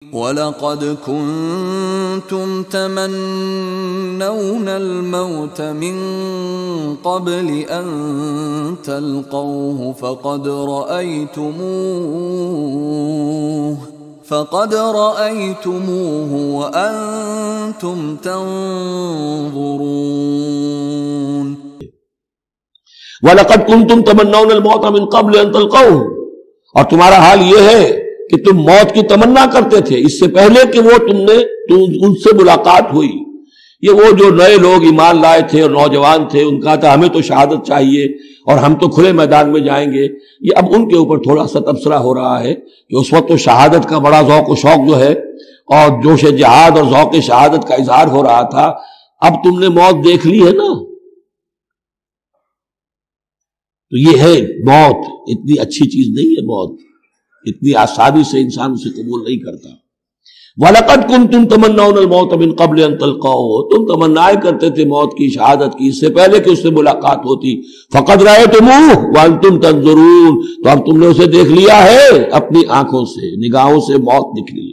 وَلَقَدْ كُنْتُمْ تَمَنَّوْنَ الْمَوْتَ مِنْ قَبْلِ أَنْ تَلْقَوْهُ فَقَدْ رَأَيْتُمُوهُ وَأَنْتُمْ تَنْظُرُونَ وَلَقَدْ كُنْتُمْ تَمَنَّوْنَ الْمَوْتَ مِنْ قَبْلِ أَنْ تَلْقَوْهُ، اور تمہارا حال یہ ہے کہ تم موت کی تمنا کرتے تھے اس سے پہلے کہ وہ ان سے ملاقات ہوئی۔ یہ وہ جو نئے لوگ ایمان لائے تھے اور نوجوان تھے، ان کا تھا ہمیں تو شہادت چاہیے اور ہم تو کھلے میدان میں جائیں گے۔ یہ اب ان کے اوپر تھوڑا سا تبصرہ ہو رہا ہے کہ اس وقت تو شہادت کا بڑا ذوق و شوق جو ہے اور جوش جہاد اور ذوق شہادت کا اظہار ہو رہا تھا، اب تم نے موت دیکھ لی ہے نا، تو یہ ہے موت۔ اتنی اچھی چیز نہیں ہے موت، اتنی آسانی سے انسان اسے قبول نہیں کرتا۔ وَلَقَدْ كُنْتُمْ تَمَنَّوْنَ الْمَوْتَ مِنْ قَبْلِ أَنْ تَلْقَوْهُ، تم تمنائے کرتے تھے موت کی، شہادت کی، اس سے پہلے کہ اس سے ملاقات ہوتی۔ فَقَدْ رَأَيْتُمُوهُ وَأَنْتُمْ تَنْظُرُونَ، تو اب تم نے اسے دیکھ لیا ہے اپنی آنکھوں سے، نگاہوں سے موت نکلی۔